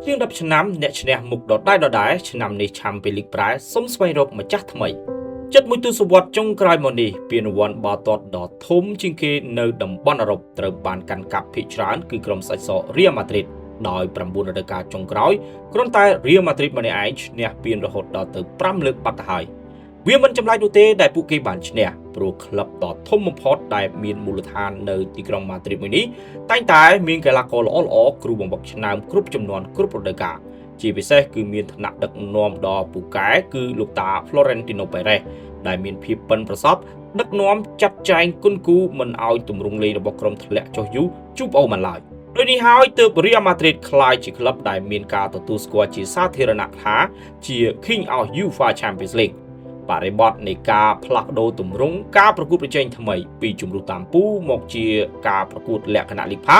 ជាង10ឆ្នាំអ្នកឈ្នះមុខដដែលឆ្នាំនេះឆាំពីលីកប្រែសុំស្វែងរកម្ចាស់ថ្មីចិត្តមួយទសវត្សរ៍ចុងក្រោយមកនេះពានរង្វាន់បាល់ទាត់ដ៏ធំជាងគេនៅតំបន់អឺរ៉ុបត្រូវបានកាន់កាប់ភាគច្រើនគឺក្រុមសាច់សរៀលម៉ាឌ្រីតដោយ9រដូវកាលចុងក្រោយគ្រាន់តែរៀលម៉ាឌ្រីតម្នាក់ឯងឈ្នះពានរហូតដល់ទៅ5លើកបាត់ទៅហើយវាមិនចម្លែកនោះទេដែលពួកគេបានឈ្នះព្រោះក្លឹបដ៏ធំបំផុតដែលមានមូលដ្ឋាននៅទីក្រុងម៉ាឌ្រីតមួយនេះតែងតែមានកីឡាករល្អៗគ្រូបង្វឹកឆ្នើមគ្រប់ចំនួនគ្រប់រដូវកាលជាពិសេសគឺមានឋានៈដឹកនាំដ៏ពូកែគឺលោកតា Florentino Perez ដែលមានភាពប៉ិនប្រសប់ដឹកនាំចាត់ចែងគុនគូមិនឲ្យទម្រង់លេងរបស់ក្រុមធ្លាក់ចុះយូរជូបអូមិនឡើយដោយនេះហើយទើប Real Madrid ក្លាយជាក្លឹបដែលមានការទទួលស្គាល់ជាសាធារណៈថាជា King of UEFA Champions League បរិបទនៃការផ្លាស់ប្ដូរទម្រង់ការប្រកួតប្រជែងថ្មីពីជម្រុះតាមពូមកជាការប្រកួតលក្ខណៈលីកផា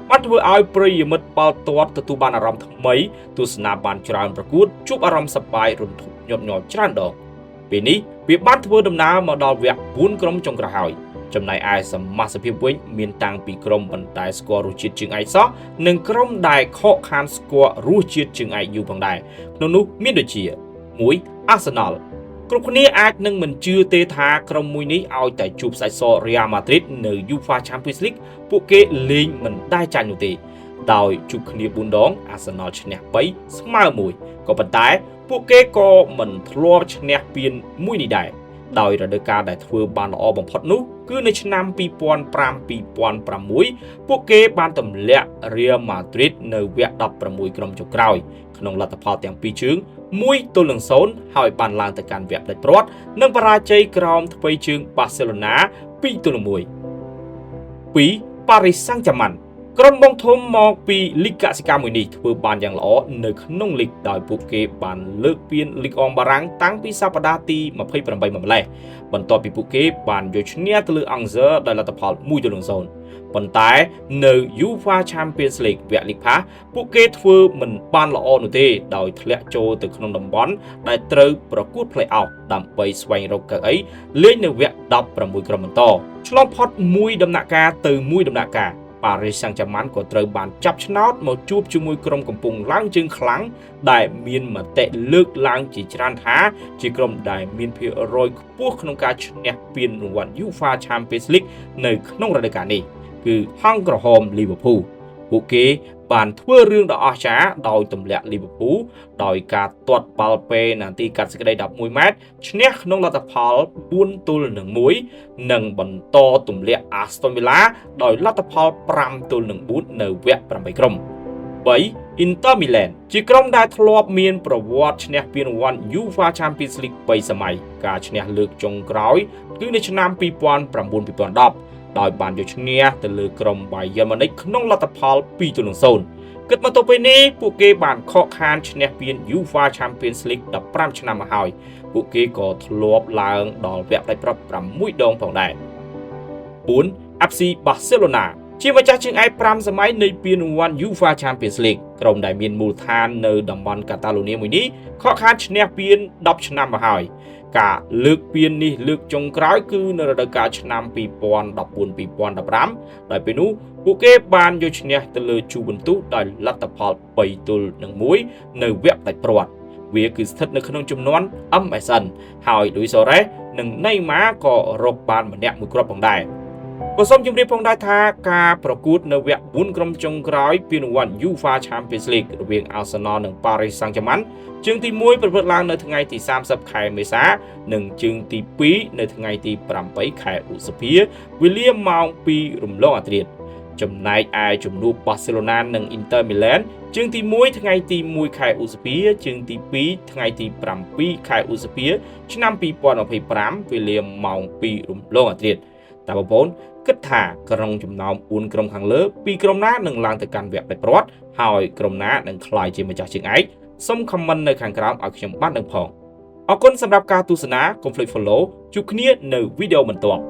បានធ្វើឲ្យប្រិយមិត្តបាល់ទាត់ទទួលបានអារម្មណ៍ថ្មីទស្សនាបានច្រើនប្រកួតជួបអារម្មណ៍សប្បាយរន្ធត់ញាប់ញ័រច្រើនដងពេលនេះវាបានធ្វើដំណើរមកដល់វគ្គ4ក្រុមចុងក្រោយហើយចំណែកឯសមាជិកភាពវិញមានតាំងពីក្រុមប៉ុន្តែស្គាល់រសជាតិជើងឯកសោះនិងក្រុមដែលខកខានស្គាល់រសជាតិជើងឯកយូរផងដែរក្នុងនោះមានដូចជា1 Arsenal គ្រប់គ្នាអាចនឹងមិនជឿទេថាក្រុមមួយនេះឲ្យតែជួបសាច់ស Real Madrid នៅ UEFA Champions League ពួកគេលេងមិនដែលចាញ់នោះទេដោយជួបគ្នា4ដង Arsenal ឈ្នះ3ស្មើ1ក៏ប៉ុន្តែពួកគេក៏មិនធ្លាប់ឈ្នះពានមួយនេះដែរដោយរដូវកាលដែលធ្វើបានល្អបំផុតនោះគឺនៅឆ្នាំ2005-2006ពួកគេបានទម្លាក់ Real Madrid នៅវគ្គ16ក្រុមចុងក្រោយក្នុងលទ្ធផលទាំងពីរជើង1-0ហើយបានឡើងទៅកាន់វគ្គផ្ដាច់ព្រាត់និងបរាជ័យក្រោមទ្វេជើង Barcelona 2-1 2 Paris Saint-Germain ក្រុមបងធំមកពីលីកកសិកាមួយនេះធ្វើបានយ៉ាងល្អនៅក្នុងលីកដោយពួកគេបានលើកពានលីកអងបារាំងតាំងពីសប្តាហ៍ទី28មកម្លេះបន្ទាប់ពីពួកគេបានយកឈ្នះទៅលើអង់ហ្សឺដោយលទ្ធផល1-0ប៉ុន្តែនៅ UEFA Champions League វគ្គលីកផាសពួកគេធ្វើមិនបានល្អនោះទេដោយធ្លាក់ចូលទៅក្នុងតំបន់ដែលត្រូវប្រកួត Play-off ដើម្បីស្វែងរកកៅអីលេងនៅវគ្គ16ក្រុមបន្តឆ្លងផុតមួយដំណាក់កាលទៅមួយដំណាក់កាលParis Saint-Germain ក៏ត្រូវបានចាប់ឆ្នោតមកជួបជាមួយក្រុមកំពុងឡើងជើងខ្លាំងដែលមានមតិលើកឡើងជាច្រើនថាជាក្រុមដែលមានភាគរយខ្ពស់ក្នុងការឈ្នះពានរង្វាន់ UEFA Champions League នៅក្នុងរដូវកាលនេះគឺហង្សក្រហម Liverpool ពួកគេបានធ្វើរឿងដ៏អស្ចារ្យដោយទម្លាក់ Liverpool ដោយការទាត់បាល់ពេនាទីកាត់សេចក្តី11ម៉ែត្រឈ្នះក្នុងលទ្ធផល4-1និងបន្តទម្លាក់ Aston Villa ដោយលទ្ធផល5-4នៅវគ្គ8ក្រុម3 Inter Milan ជាក្រុមដែលធ្លាប់មានប្រវត្តិឈ្នះពានរង្វាន់ UEFA Champions League 3សម័យការឈ្នះលើកចុងក្រោយគឺនៅឆ្នាំ2009-2010ដោយបានយកឈ្នះទៅលើក្រុម Bayern Munich ក្នុងលទ្ធផល2-0គិតមកទៅពេលនេះពួកគេបានខកខានឈ្នះពាន UEFA Champions League 15ឆ្នាំមកហើយពួកគេក៏ធ្លាប់ឡើងដល់វគ្គផ្ដាច់ព្រាត់6ដងផងដែរ4 FC Barcelona ជាម្ចាស់ជើងឯក5សម័យនៃពានរង្វាន់ UEFA Champions League ក្រុមដែលមានមូលដ្ឋាននៅតំបន់កាតាឡូនីមួយនេះខកខានឈ្នះពាន10ឆ្នាំមកហើយការលើកពាននេះលើកចុងក្រោយគឺនៅរដូវកាលឆ្នាំ2014-2015ដោយពេលនោះពួកគេបានយកឈ្នះទៅលើ Juventus ដោយលទ្ធផល3-1នៅវគ្គផ្ដាច់ព្រាត់វាគឺស្ថិតនៅក្នុងចំនួន MSN ហើយ Luis Suarez និង Neymar ក៏រកបានម្នាក់មួយគ្រាប់ផងដែរក៏សូមជម្រាបផងដែរថាការប្រកួតនៅវគ្គ4ក្រុមចុងក្រោយពានរង្វាន់ UEFA Champions League រវាង Arsenal និង Paris Saint-Germain ជើងទី1ប្រព្រឹត្តឡើងនៅថ្ងៃទី30ខែមេសានិងជើងទី2នៅថ្ងៃទី8ខែឧសភាវេលាម៉ោង2រំលងអាធ្រាត្រចំណែកឯជំនួប Barcelona និង Inter Milan ជើងទី1ថ្ងៃទី1ខែឧសភាជើងទី2ថ្ងៃទី7ខែឧសភាឆ្នាំ2025វេលាម៉ោង2រំលងអាធ្រាត្រតែបងប្អូនគិតថាក្រុមចំណោម4ក្រុមខាងលើពីក្រុមណានឹងឡើងទៅកាន់វគ្គផ្ដាច់ព្រាត់ហើយក្រុមណានឹងក្លាយជាម្ចាស់ជើងឯកសូម comment នៅខាងក្រោមឲ្យខ្ញុំបានដឹងផងអរគុណសម្រាប់ការទស្សនាកុំភ្លេច follow ជួបគ្នានៅវីដេអូបន្ទាប់